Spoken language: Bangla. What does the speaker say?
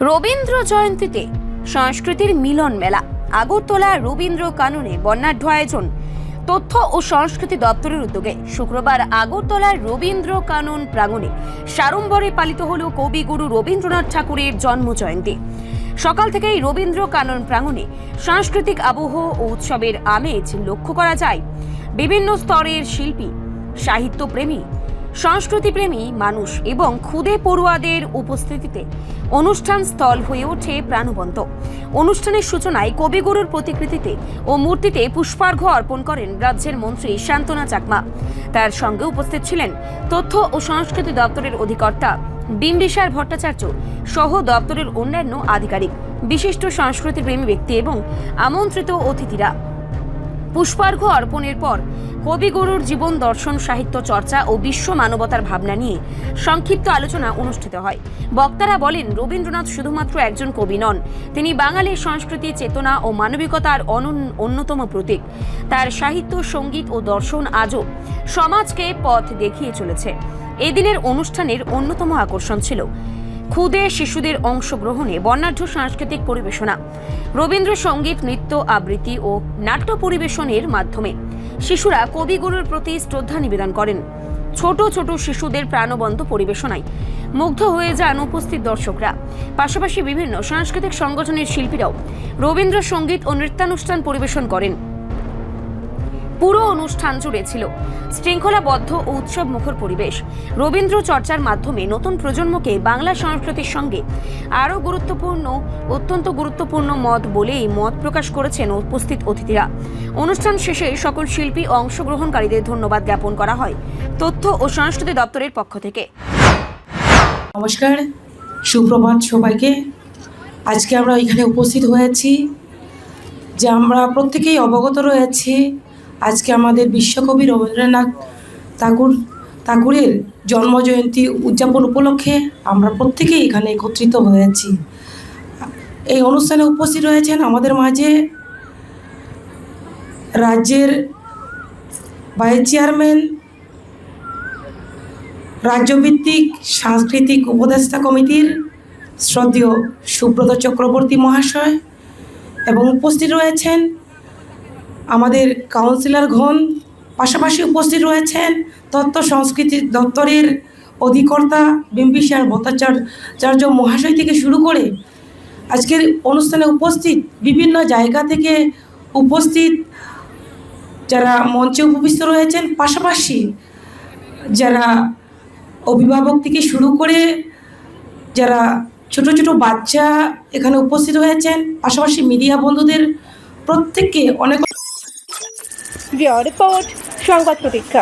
রবীন্দ্র জয়ন্তীতে সংস্কৃতির মিলন মেলা। আগরতলা রবীন্দ্র কাননে বর্ণাঢ্য আয়োজন। তথ্য ও সংস্কৃতি দপ্তরের উদ্যোগে শুক্রবার আগরতলার রবীন্দ্র কানন প্রাঙ্গণে সাড়ম্বরে পালিত হল কবিগুরু রবীন্দ্রনাথ ঠাকুরের জন্ম জয়ন্তী। সকাল থেকেই রবীন্দ্র কানন প্রাঙ্গণে সাংস্কৃতিক আবহ ও উৎসবের আমেজ লক্ষ্য করা যায়। বিভিন্ন স্তরের শিল্পী, সাহিত্যপ্রেমী, সংস্কৃতিপ্রেমী মানুষ এবং খুদে পড়ুয়াদের উপস্থিতিতে অনুষ্ঠান স্থল হয়ে ওঠে প্রাণবন্ত। অনুষ্ঠানের সূচনায় কবিগুরুর প্রতিকৃতিতে ও মূর্তিতে পুষ্পার্ঘ্য অর্পণ করেন রাজ্যের মন্ত্রী শান্তনা চাকমা। তার সঙ্গে উপস্থিত ছিলেন তথ্য ও সংস্কৃতি দপ্তরের অধিকর্তা বিম্বিসার ভট্টাচার্য সহ দপ্তরের অন্যান্য আধিকারিক, বিশিষ্ট সংস্কৃতিপ্রেমী ব্যক্তি এবং আমন্ত্রিত অতিথিরা। পুষ্পার্ঘ্য অর্পণের পর কবিগুরুর জীবন দর্শন, সাহিত্য চর্চা ও বিশ্ব মানবতার ভাবনা নিয়ে সংক্ষিপ্ত আলোচনা অনুষ্ঠিত হয়। বক্তারা বলেন, রবীন্দ্রনাথ শুধুমাত্র একজন কবি নন, তিনি বাঙালির সংস্কৃতি, চেতনা ও মানবিকতার অন্যতম প্রতীক। তার সাহিত্য, সঙ্গীত ও দর্শন আজও সমাজকে পথ দেখিয়ে চলেছে। এদিনের অনুষ্ঠানের অন্যতম আকর্ষণ ছিল ক্ষুদে শিশুদের অংশগ্রহণে বর্ণাঢ্য সাংস্কৃতিক পরিবেশনা। রবীন্দ্রসঙ্গীত, নৃত্য, আবৃত্তি ও নাট্য পরিবেশনের মাধ্যমে শিশুরা কবিগুরুর প্রতি শ্রদ্ধা নিবেদন করেন। ছোট ছোট শিশুদের প্রাণবন্ত পরিবেশনায় মুগ্ধ হয়ে যান উপস্থিত দর্শকরা। পাশাপাশি বিভিন্ন সাংস্কৃতিক সংগঠনের শিল্পীরাও রবীন্দ্রসঙ্গীত ও নৃত্যানুষ্ঠান পরিবেশন করেন। পুরো অনুষ্ঠান জুড়ে ছিল শৃঙ্খলাবদ্ধ ও উৎসব মুখর পরিবেশ। রবীন্দ্র চর্চার মাধ্যমে নতুন প্রজন্মকে বাংলা সংস্কৃতির সঙ্গে আরও অত্যন্ত গুরুত্বপূর্ণ মত বলেই মত প্রকাশ করেছেন উপস্থিত অতিথিরা। অনুষ্ঠান শেষে সকল শিল্পী ও অংশগ্রহণকারীদের ধন্যবাদ জ্ঞাপন করা হয় তথ্য ও সংস্কৃতি দপ্তরের পক্ষ থেকে। নমস্কার, সুপ্রভাত সবাইকে। আজকে আমরা এখানে উপস্থিত হয়েছি যে আমরা প্রত্যেকেই অবগত রয়েছি আজকে আমাদের বিশ্বকবি রবীন্দ্রনাথ ঠাকুরের জন্মজয়ন্তী উদযাপন উপলক্ষে আমরা প্রত্যেকেই এখানে একত্রিত হয়েছি। এই অনুষ্ঠানে উপস্থিত রয়েছেন আমাদের মাঝে রাজ্যের ভাইস চেয়ারম্যান, রাজ্যভিত্তিক সাংস্কৃতিক উপদেষ্টা কমিটির শ্রদ্ধেয় সুব্রত চক্রবর্তী মহাশয়, এবং উপস্থিত রয়েছেন আমাদের কাউন্সিলরগণ। পাশাপাশি উপস্থিত রয়েছেন তথ্য সংস্কৃতি দপ্তরের অধিকর্তা বিম্বিসার ভট্টাচার্য মহাশয় থেকে শুরু করে আজকের অনুষ্ঠানে উপস্থিত বিভিন্ন জায়গা থেকে উপস্থিত যারা মঞ্চে উপবিষ্ট রয়েছেন, পাশাপাশি যারা অভিভাবক থেকে শুরু করে যারা ছোট ছোট বাচ্চা এখানে উপস্থিত হয়েছেন, পাশাপাশি মিডিয়া বন্ধুদের প্রত্যেককে অনেক রিপোর্ট সংবাদ প্রতীক্ষা।